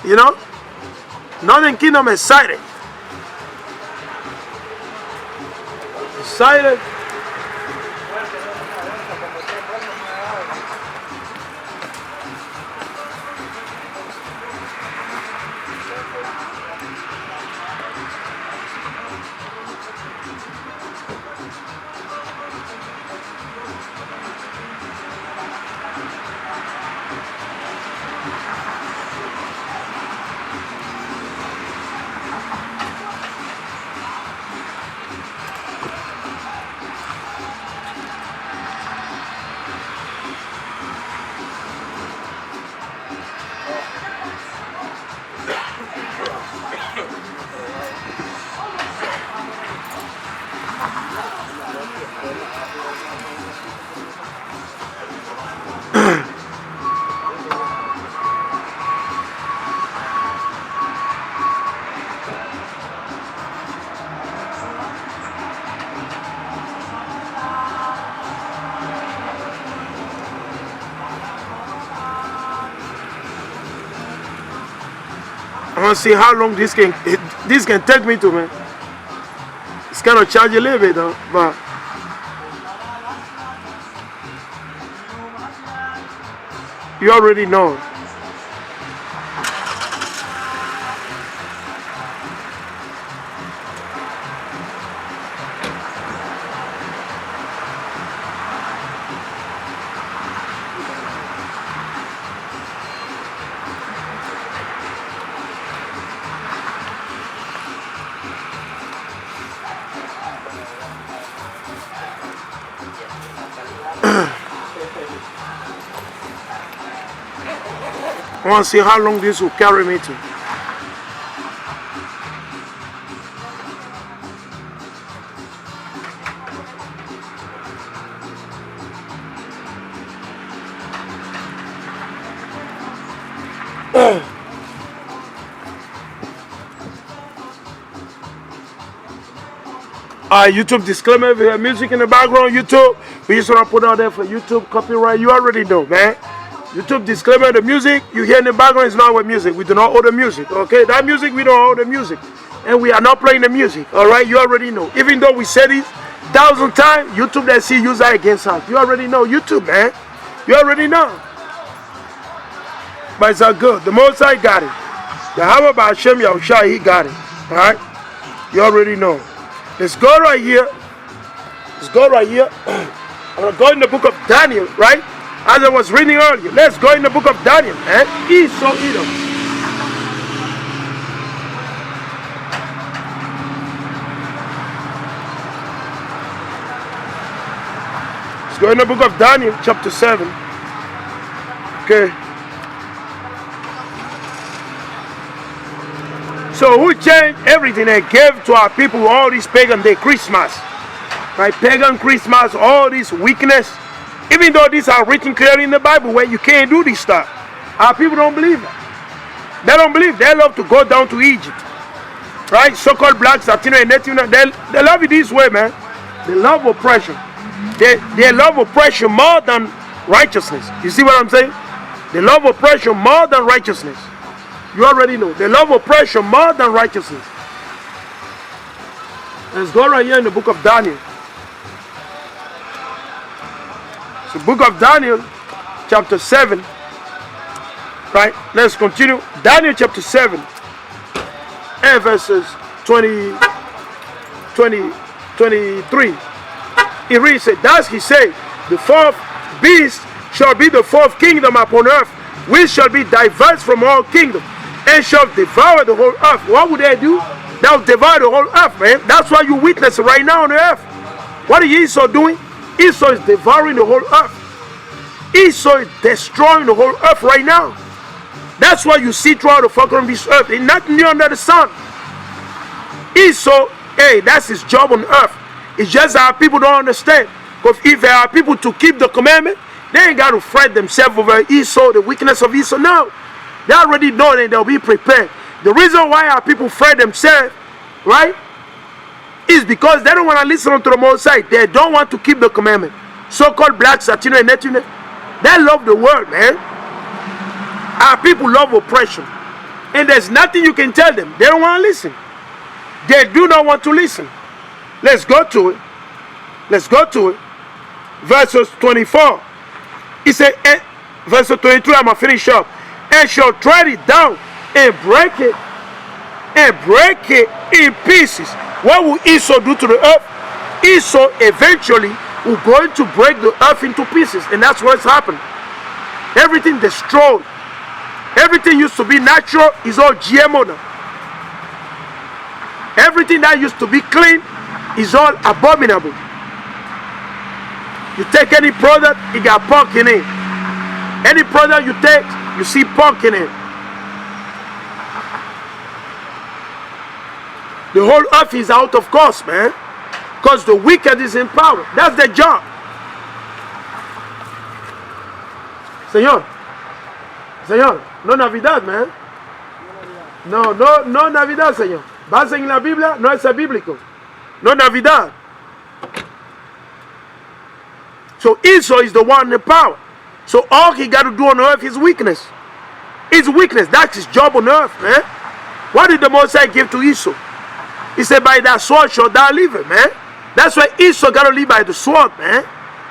You know? Northern Kingdom excited. Excited. I want to see how long this can take me to, man. It's kind of charge a little bit, though, but you already know. I want to see how long this will carry me to. YouTube disclaimer, if you have music in the background, YouTube, we just want to put out there for YouTube copyright. You already know, man. YouTube disclaimer, the music you hear in the background is not our music. We do not own the music, okay? That music, we don't own the music. And we are not playing the music, all right? You already know. Even though we said it 1,000 times, YouTube, they see use that against us. You already know. YouTube, man. You already know. But it's all good. The Most High got it. The Hammer by Hashem Yahushua, he got it, all right? You already know. Let's go right here. Let's go right here. I'm going to go in the book of Daniel, right? As I was reading earlier. Let's go in the book of Daniel. Esau, Edom. Let's go in the book of Daniel, chapter 7. Okay. So who changed everything and gave to our people all this pagan day Christmas? Right? Pagan Christmas, all this weakness. Even though these are written clearly in the Bible where you can't do this stuff. Our people don't believe it. They don't believe. They love to go down to Egypt. Right? So-called blacks, Latino and Native, they love it this way, man. They love oppression. They love oppression more than righteousness. You see what I'm saying? They love oppression more than righteousness. You already know. They love oppression more than righteousness. Let's go right here in the book of Daniel. The book of Daniel, chapter 7. Right, let's continue. Daniel chapter 7 and verses 20, 23. It reads, thus he said, the fourth beast shall be the fourth kingdom upon earth, which shall be diverse from all kingdoms, and shall devour the whole earth. What would they do? They'll devour the whole earth, man. That's why you witness right now on the earth. What is Esau doing? Esau is devouring the whole earth. Esau is destroying the whole earth right now. That's why you see throughout the fucking of this earth. There's nothing new under the sun. Esau, hey, that's his job on earth. It's just our people don't understand. Because if there are people to keep the commandment, they ain't got to fret themselves over Esau, the weakness of Esau. No. They already know and they'll be prepared. The reason why our people fret themselves, right, is because they don't want to listen to the Most High. They don't want to keep the commandment. So-called blacks, Latino and Native, they love the world, man. Our people love oppression. And there's nothing you can tell them. They don't want to listen. They do not want to listen. Let's go to it. Let's go to it. Verses 24. He said, verse 23, I'm going to finish up. And shall tread it down and break it in pieces. What will Esau do to the earth? Esau eventually will going to break the earth into pieces. And that's what's happened. Everything destroyed. Everything used to be natural is all GMO now. Everything that used to be clean is all abominable. You take any product, it got punk in it. Any product you take, you see punk in it. The whole earth is out of course, man. Because the wicked is in power. That's their job. Señor, no Navidad, man. No Navidad, Señor. Base en la Biblia, no es bíblico. No Navidad. So Esau is the one in power. So all he got to do on earth is weakness. His weakness, that's his job on earth, man. What did the Most High give to Esau? He said, by that sword shall thou live, man. That's why Esau got to live by the sword, man.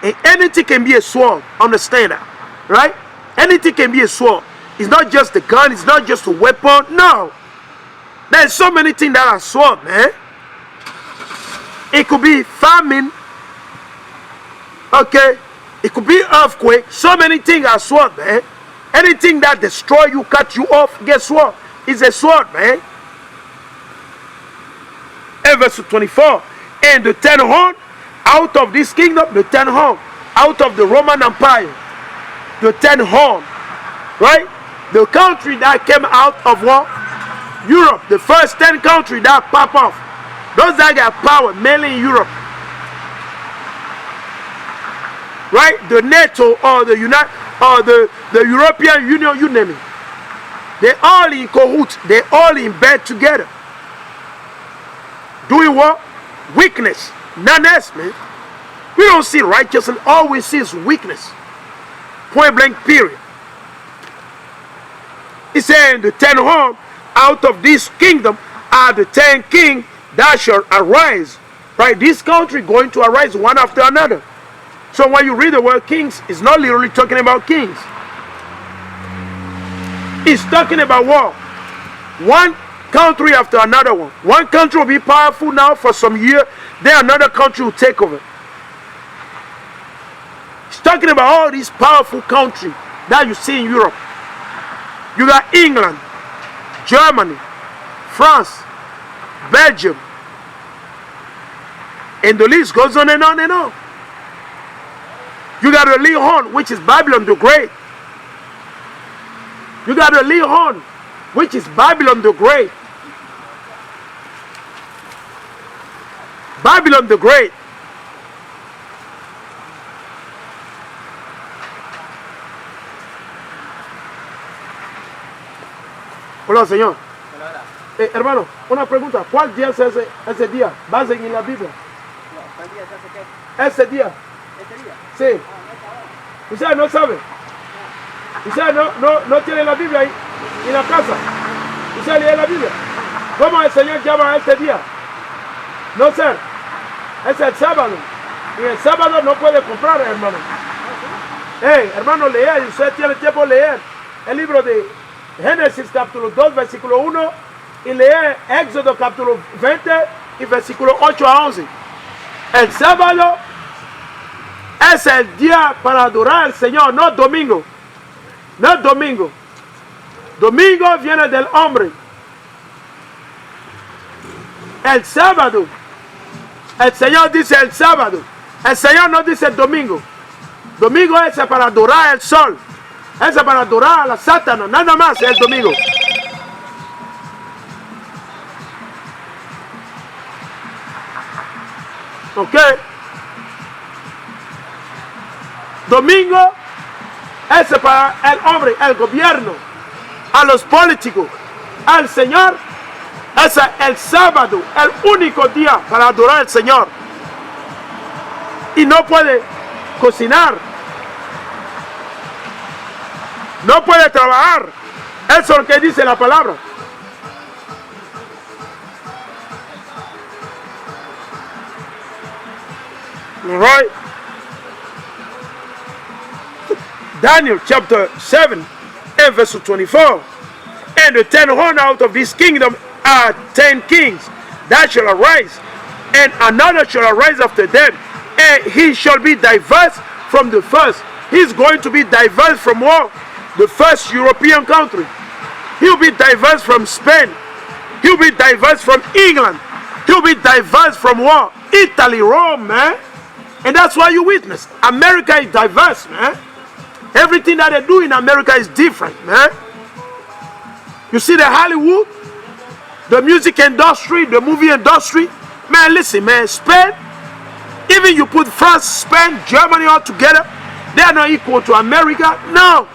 And anything can be a sword. Understand that, right? Anything can be a sword. It's not just a gun. It's not just a weapon. No. There's so many things that are sword, man. It could be famine. Okay. It could be earthquake. So many things are sword, man. Anything that destroy you, cut you off, guess what? It's a sword, man. And verse 24. And the 10 horn out of this kingdom, the 10 horn out of the Roman Empire, the 10 horn, right? The country that came out of what? Europe. The first 10 countries that pop off. Those that got power, mainly in Europe. Right? The NATO or the European Union, you name it. They're all in cahoots. They're all in bed together. Doing what? Weakness. None else, man. We don't see righteousness. All we see is weakness. Point blank, period. He's saying the 10 horn out of this kingdom are the 10 kings that shall arise. Right? This country going to arise one after another. So when you read the word kings, it's not literally talking about kings. It's talking about what? One country after another one. One country will be powerful now for some year, then another country will take over. It's talking about all these powerful countries that you see in Europe. You got England, Germany, France, Belgium, and the list goes on and on and on. You got the little horn, which is Babylon the Great. You got the little horn, which is Babylon the Great. Babylon the Great. Hola, señor. Hermano, una pregunta. ¿Cuál día es ese día? Base en la Biblia. ¿Cuál día se hace qué? Ese día. ¿Este día? Sí. Usted no sabe. Usted no tiene la Biblia ahí en la casa. Usted lee la Biblia. ¿Cómo el Señor llama a este día? No sé. Es el sábado. Y el sábado no puede comprar, hermano. Hey, hermano, leer. Usted tiene tiempo de leer el libro de Génesis capítulo 2, versículo 1. Y leer Éxodo capítulo 20 y versículo 8 a 11. El sábado es el día para adorar al Señor, no domingo. No domingo. Domingo viene del hombre. El sábado. El Señor dice el sábado. El Señor no dice el domingo. Domingo es para adorar el sol. Es para adorar a la Satanás. Nada más el domingo. Ok. Domingo es para el hombre, el gobierno, a los políticos. Al Señor es el sábado, el único día para adorar al Señor. Y no puede cocinar. No puede trabajar. Eso es lo que dice la palabra. All right. Daniel chapter 7 and verse 24. And the 10 horn out of this kingdom are 10 kings that shall arise, and another shall arise after them, and he shall be diverse from the first. He's going to be diverse from what? The first European country. He'll be diverse from Spain. He'll be diverse from England. He'll be diverse from what? Italy, Rome, man. And that's why you witness. America is diverse, man. Everything that they do in America is different, man. You see the Hollywood, the music industry, the movie industry. Man, listen, man, Spain, even you put France, Spain, Germany all together, they are not equal to America. No.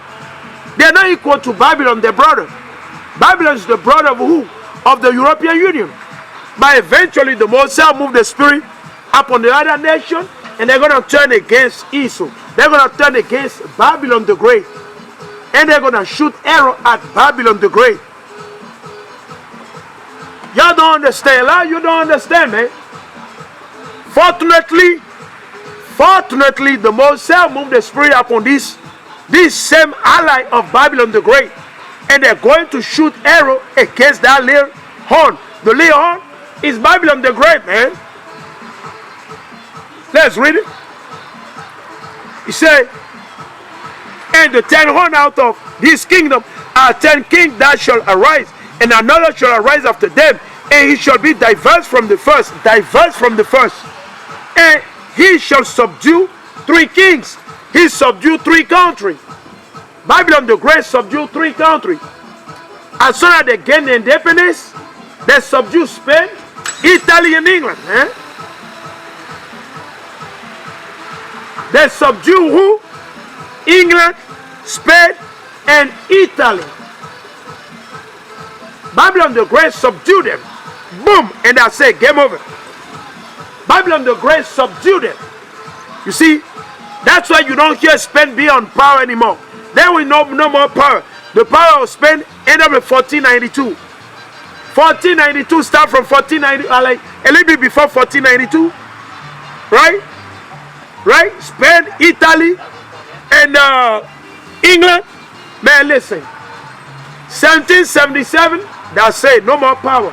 They are not equal to Babylon, their brother. Babylon is the brother of who? Of the European Union. But eventually the Mosai move the spirit upon the other nation, and they're going to turn against Esau. They're going to turn against Babylon the Great. And they're going to shoot arrow at Babylon the Great. Y'all don't understand. You don't understand, man. Fortunately, the Mosai moved the spirit upon this same ally of Babylon the Great. And they're going to shoot arrow against that little horn. The little horn is Babylon the Great, man. Let's read it. He said, and the 10 horn out of this kingdom are 10 kings that shall arise, and another shall arise after them, and he shall be diverse from the first. Diverse from the first. And he shall subdue 3 kings. He subdued 3 countries. Babylon the Great subdued 3 countries. As soon as they gain the independence, they subdue Spain, Italy, and England. They subdue who? England, Spain, and Italy. Babylon the Great subdued them. Boom, and I say, game over. Babylon the Great subdued them. You see, that's why you don't hear Spain be on power anymore. There will no more power. The power of Spain ended up in 1492. 1492 start from 1490, like a little bit before 1492, right? Right? Spain, Italy, and England. Man, listen. 1777, that's it. No more power.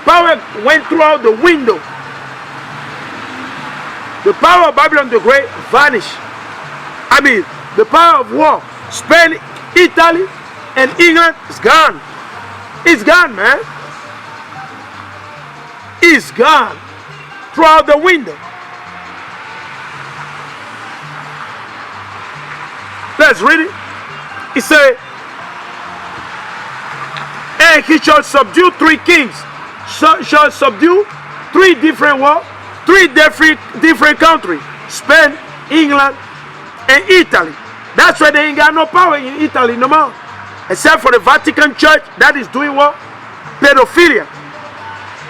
Power went throughout the window. The power of Babylon the Great vanished. I mean, the power of war, Spain, Italy, and England is gone. It's gone, man. It's gone throughout the window. Let's read it. It says, and he shall subdue 3 kings. Shall subdue 3 different what? 3 different countries. Spain, England, and Italy. That's why they ain't got no power in Italy no more. Except for the Vatican Church that is doing what? Pedophilia.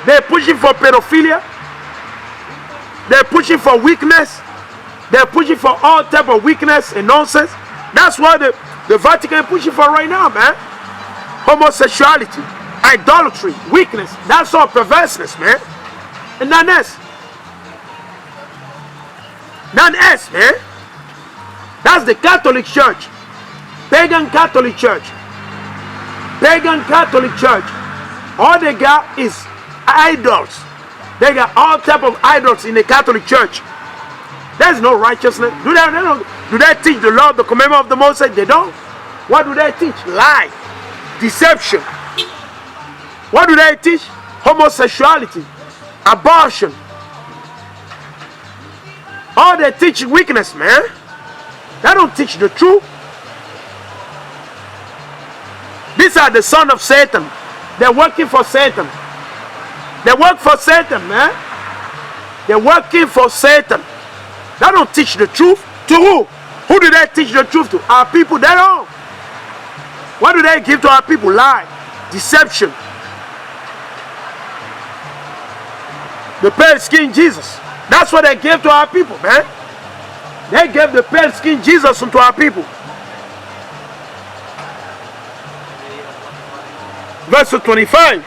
They're pushing for pedophilia. They're pushing for weakness. They're pushing for all type of weakness and nonsense. That's what the Vatican is pushing for right now, man. Homosexuality, idolatry, weakness. That's all perverseness, man. And none else. None else, man. That's the Catholic Church. Pagan Catholic Church. Pagan Catholic Church. All they got is idols. They got all type of idols in the Catholic Church. There's no righteousness. Do they teach the law, the commandment of the Mosai? They don't. What do they teach? Lie. Deception. What do they teach? Homosexuality. Abortion. All they teach weakness, man. They don't teach the truth. These are the sons of Satan. They're working for Satan. They work for Satan, man. They're working for Satan. They don't teach the truth. To who? Who do they teach the truth to? Our people. They don't. What do they give to our people? Lie. Deception. The pale skin Jesus. That's what they gave to our people, man. They gave the pale skin Jesus to our people. Verse 25.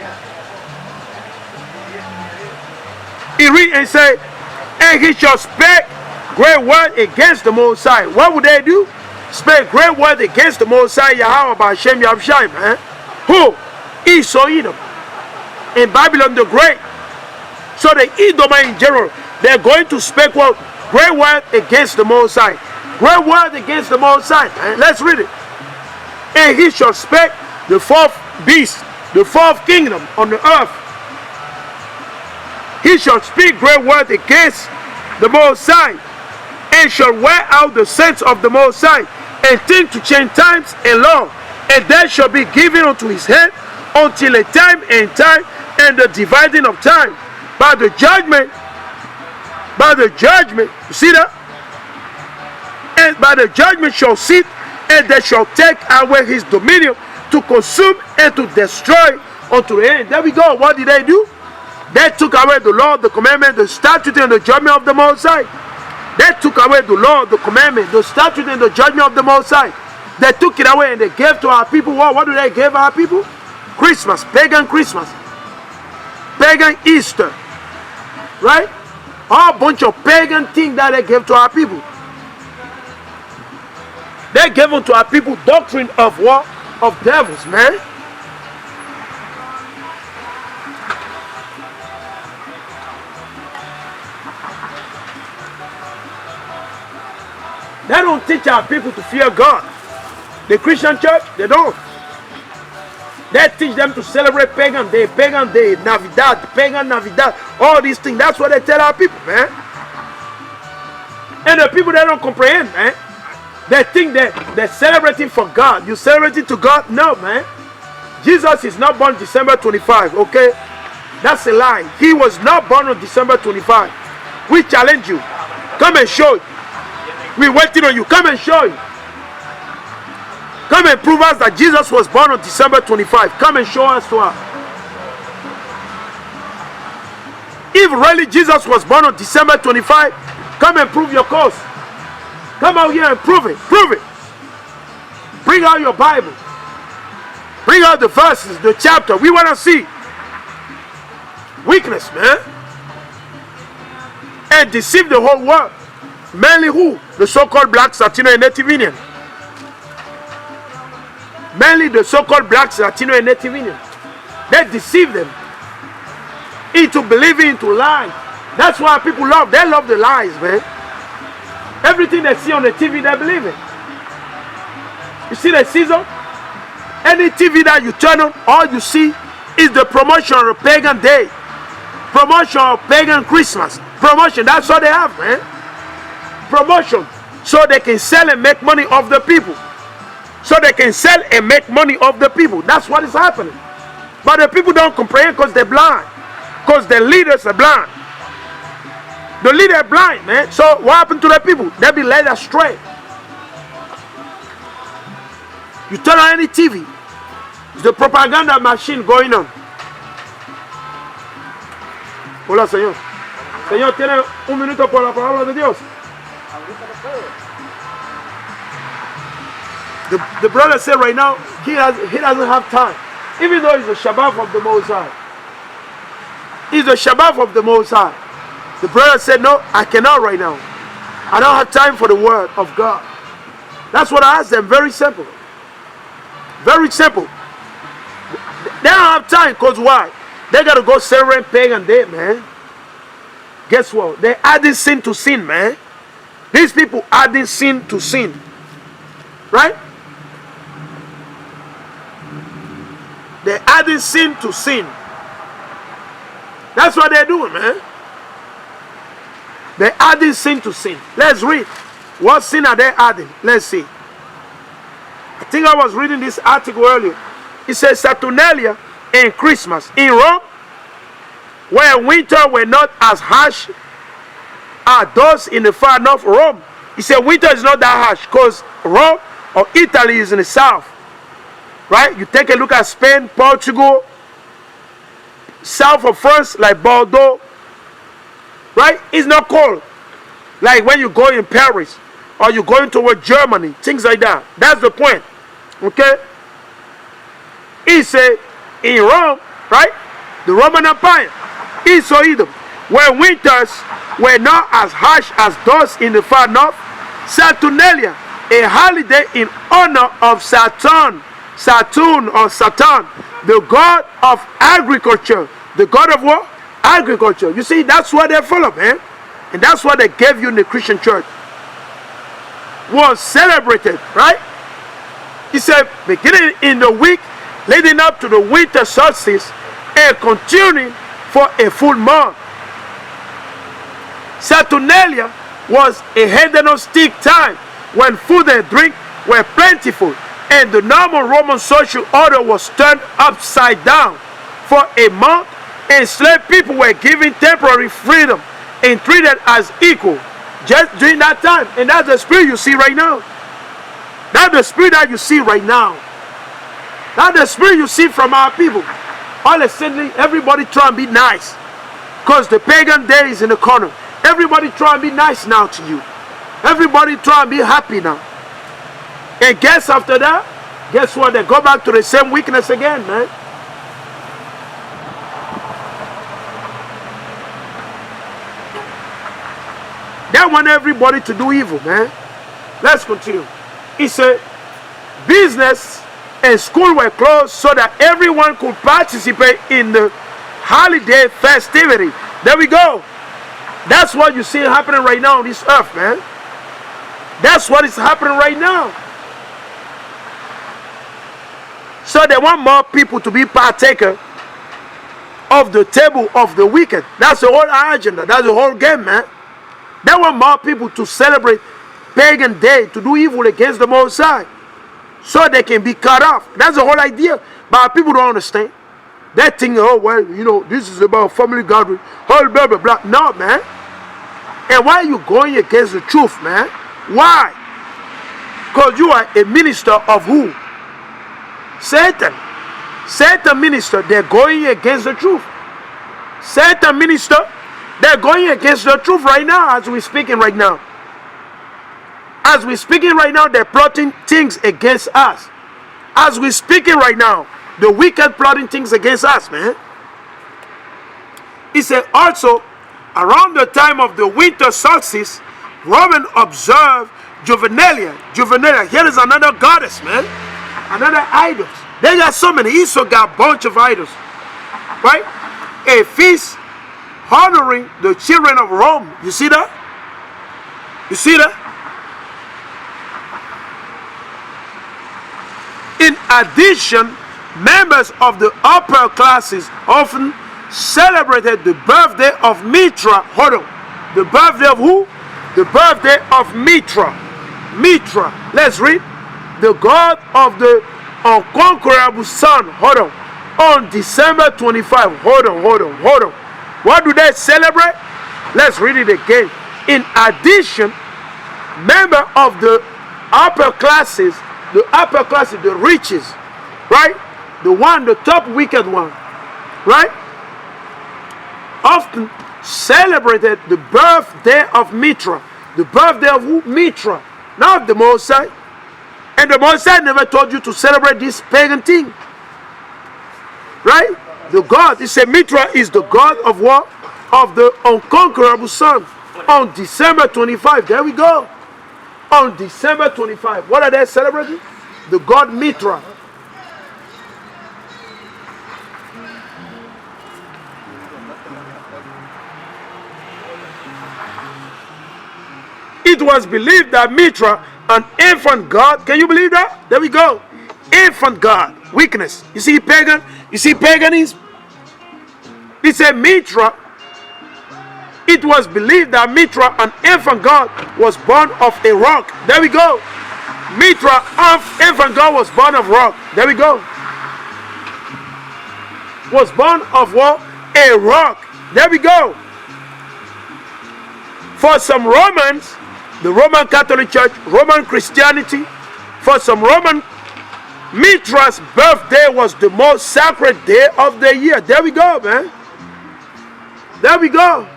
He read and say, And he shall speak great word against the Most High. What would they do? Speak great word against the Most High, Yahweh, Ba'ashem, Yahshai, man. Who? Esau, Edom. In Babylon the Great. So the Edomite in general, they're going to speak what? Great word against the Most High. Great word against the Most High. Man. Let's read it. And he shall speak the fourth beast, the fourth kingdom on the earth. He shall speak great word against the Most High, and shall wear out the saints of the Most High, and think to change times and law, and that shall be given unto his head until a time and the dividing of time. By the judgment, you see that? And by the judgment shall sit, and they shall take away his dominion, to consume and to destroy unto the end. There we go. What did they do? They took away the law, the commandment, the statute, and the judgment of the Most High. They took away the law, the commandment, the statute, and the judgment of the Most High. They took it away and they gave to our people. What do they give our people? Christmas, pagan Christmas, pagan Easter, right? A bunch of pagan things that they gave to our people. They gave unto our people doctrine of what? Of devils, man. They don't teach our people to fear God. The Christian church, they don't. They teach them to celebrate pagan day, Navidad, pagan Navidad, all these things. That's what they tell our people, man. And the people, they don't comprehend, man. They think that they're celebrating for God. You celebrating to God? No, man. Jesus is not born December 25, okay? That's a lie. He was not born on December 25. We challenge you. Come and show it. We're waiting on you. Come and show it. Come and prove us that Jesus was born on December 25. Come and show us to us. If really Jesus was born on December 25, come and prove your cause. Come out here and prove it. Prove it. Bring out your Bible. Bring out the verses, the chapter. We want to see weakness, man. And deceive the whole world. Mainly who? The so-called blacks, Latino, and Native Indian. Mainly the so-called blacks, Latino, and Native Indian. They deceive them into believing into lies. That's why people love. They love the lies, man. Everything they see on the TV, they believe it. You see the season? Any TV that you turn on, all you see is the promotion of pagan day. Promotion of pagan Christmas. Promotion, that's all they have, man. Promotion. So they can sell and make money off the people. So they can sell and make money off the people. That's what is happening. But the people don't comprehend because they're blind. Because the leaders are blind. The leader is blind, man. So what happened to the people? They be led astray. You turn on any TV, it's the propaganda machine going on. Hola, Señor. Señor, tiene un minuto por la palabra de Dios. The brother said right now, he doesn't have time. Even though it's the Shabbat of the Most High. It's the Shabbat of the Most High. The brother said, no, I cannot right now. I don't have time for the word of God. That's what I asked them. Very simple. Very simple. They don't have time because why? They got to go celebrate pagan day, man. Guess what? They're adding sin to sin, man. These people adding sin to sin. Right? They're adding sin to sin. That's what they're doing, man. They're adding sin to sin. Let's read. What sin are they adding? Let's see. I think I was reading this article earlier. It says Saturnalia and Christmas in Rome, where winter were not as harsh as those in the far north Rome. He said winter is not that harsh because Rome or Italy is in the south. Right? You take a look at Spain, Portugal, south of France, like Bordeaux. Right? It's not cold. Like when you go in Paris or you're going toward Germany, things like that. That's the point. Okay? He said in Rome, right? The Roman Empire, Esau, Edom, where winters were not as harsh as those in the far north. Saturnalia, a holiday in honor of Saturn, the god of agriculture. The god of what? Agriculture. You see, that's what they're full of, man. And that's what they gave you in the Christian church. Was celebrated, right? He said, beginning in the week leading up to the winter solstice and continuing for a full month. Saturnalia was a hedonistic time when food and drink were plentiful and the normal Roman social order was turned upside down. For a month, enslaved people were given temporary freedom and treated as equal just during that time. And that's the spirit you see right now. That's the spirit that you see right now. That's the spirit you see from our people. All of a sudden, everybody try and be nice because the pagan day is in the corner. Everybody try and be nice now to you. Everybody try and be happy now. And guess after that, guess what? They go back to the same weakness again, man. They want everybody to do evil, man. Let's continue. He said, business and school were closed so that everyone could participate in the holiday festivity. There we go. That's what you see happening right now on this earth, man. That's what is happening right now. So they want more people to be partaker of the table of the wicked. That's the whole agenda. That's the whole game, man. They want more people to celebrate pagan day, to do evil against the Most High, so they can be cut off. That's the whole idea. But people don't understand. They think, oh, well, you know, this is about family gathering, blah, blah, blah, blah. No, man. And why are you going against the truth, man? Why? Because you are a minister of who? Satan. Satan minister, they're going against the truth. Satan minister, they're going against the truth right now as we're speaking right now. As we're speaking right now, they're plotting things against us. As we're speaking right now, the wicked plotting things against us, man. He said also, around the time of the winter solstice, Roman observed Juvenalia. Juvenalia, here is another goddess, man. Another idol. They got so many. Esau got a bunch of idols. Right? A feast honoring the children of Rome. You see that? You see that? In addition, members of the upper classes often celebrated the birthday of Mitra. Hold on. The birthday of who? The birthday of Mitra. Mitra. Let's read. The god of the unconquerable sun. Hold on. On December 25. Hold on. What do they celebrate? Let's read it again. In addition, members of the upper classes, the riches, right? The top wicked one, right? Often celebrated the birthday of Mitra. The birthday of who? Mitra. Not the Most High. And the Most High never told you to celebrate this pagan thing. Right? The God, he said Mitra is the God of what? Of the unconquerable sun. On December 25. There we go. On December 25. What are they celebrating? The god Mitra. It was believed that Mitra, an infant god, can you believe that? There we go. Infant god, weakness. You see pagan? You see paganism? It said Mitra. It was believed that Mitra, an infant god, was born of a rock. There we go. Mitra, infant god, was born of rock. There we go. Was born of what? A rock. There we go. For some Romans, the Roman Catholic Church, Roman Christianity, for some Roman, Mitra's birthday was the most sacred day of the year. There we go, man. There we go.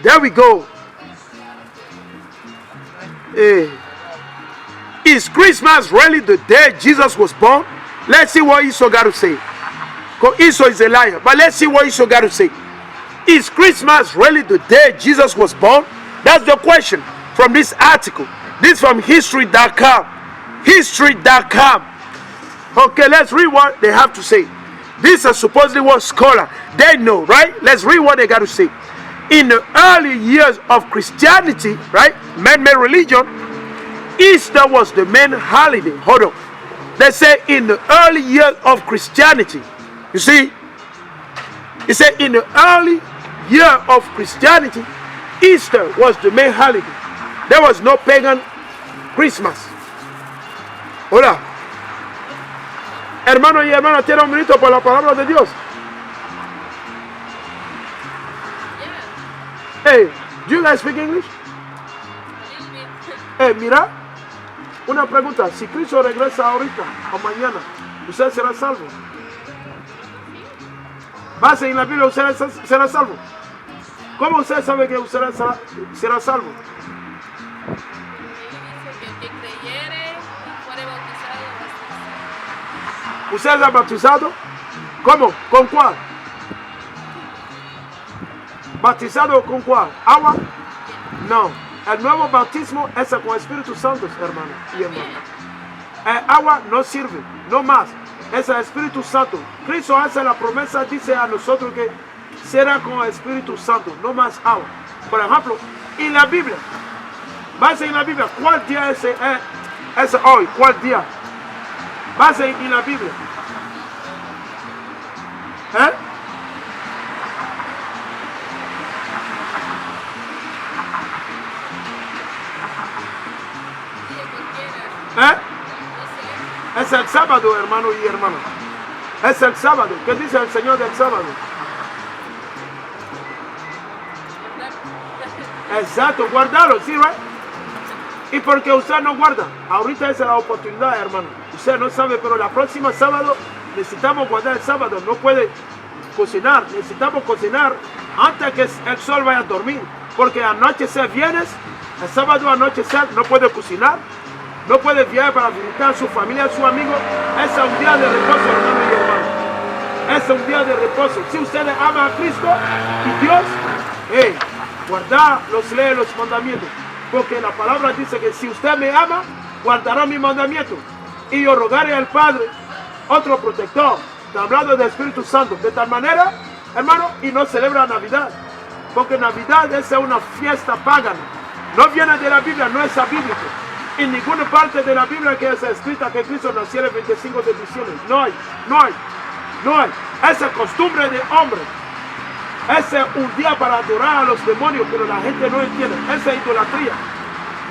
There we go. Is Christmas really the day Jesus was born? Let's see what Esau got to say. Because Esau is a liar. But let's see what Esau got to say. Is Christmas really the day Jesus was born? That's the question from this article. This from history.com. History.com. Okay, let's read what they have to say. This is supposedly what scholar. They know, right? Let's read what they got to say. In the early years of Christianity, right? Man-made religion, Easter was the main holiday. Hold on. They say in the early years of Christianity. You see? It said in the early year of Christianity, Easter was the main holiday. There was no pagan Christmas. Hola. Hermano y hermana, ¿tiene un minuto por la palabra de Dios? Hey, do you guys speak English? Hey, mira, una pregunta. Si Cristo regresa ahorita o mañana, ¿usted será salvo? Base en la Biblia, ¿usted será salvo? ¿Cómo usted sabe que usted será salvo? ¿Usted será bautizado? ¿Cómo? ¿Con cuál? ¿Bautizado con cuál? ¿Agua? No. El nuevo bautismo es con Espíritu Santo, hermano y hermana. Agua no sirve, no más. Es el Espíritu Santo. Cristo hace la promesa, dice a nosotros que será con el Espíritu Santo, no más agua. Por ejemplo, en la Biblia, base en la Biblia, ¿cuál día es hoy? ¿Cuál día? Base en la Biblia. Es el sábado, hermano y hermana. Es el sábado. ¿Qué dice el Señor del sábado? Exacto, guardarlo, ¿sí, right? ¿Y por qué usted no guarda? Ahorita es la oportunidad, hermano. Usted no sabe, pero la próxima sábado necesitamos guardar el sábado. No puede cocinar. Necesitamos cocinar antes que el sol vaya a dormir. Porque anochecer vienes, el sábado anochecer no puede cocinar. No puede viajar para visitar a su familia, a su amigo. Es un día de reposo, hermano y hermano. Es un día de reposo. Si ustedes aman a Cristo y Dios, guardar lee los mandamientos. Porque la palabra dice que si usted me ama, guardará mi mandamiento. Y yo rogaré al Padre otro protector. Está hablando del Espíritu Santo. De tal manera, hermano, y no celebra Navidad. Porque Navidad es una fiesta pagana. No viene de la Biblia, no es bíblico. En ninguna parte de la Biblia que está escrita que Cristo nació el 25 de diciembre. No hay. Esa costumbre de hombre. Ese es un día para adorar a los demonios, pero la gente no entiende. Esa es idolatría.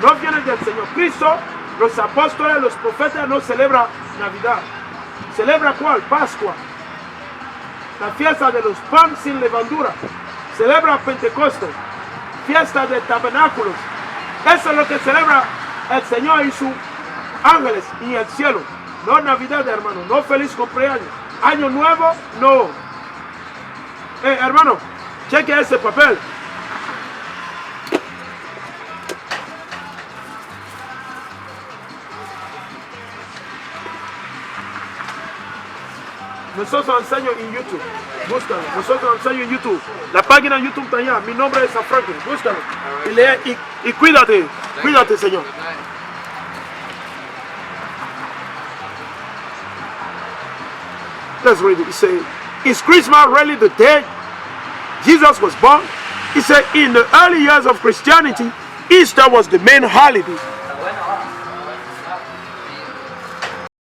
No viene del Señor. Cristo, los apóstoles, los profetas no celebran Navidad. ¿Celebra cuál? Pascua. La fiesta de los panes sin levadura. Celebra Pentecostés. Fiesta de tabernáculos. Eso es lo que celebra el Señor y sus ángeles en el cielo. No Navidad, hermano. No feliz cumpleaños. Año nuevo, no. Hermano, cheque ese papel. Nosotros enseñamos en YouTube. Búscalo. Nosotros enseñamos en YouTube. La página en YouTube está allá. Mi nombre es Franklin. Búscalo. Y lee y cuídate. Cuídate, Señor. Let's read it. It says, is Christmas really the day Jesus was born? It said, in the early years of Christianity, Easter was the main holiday.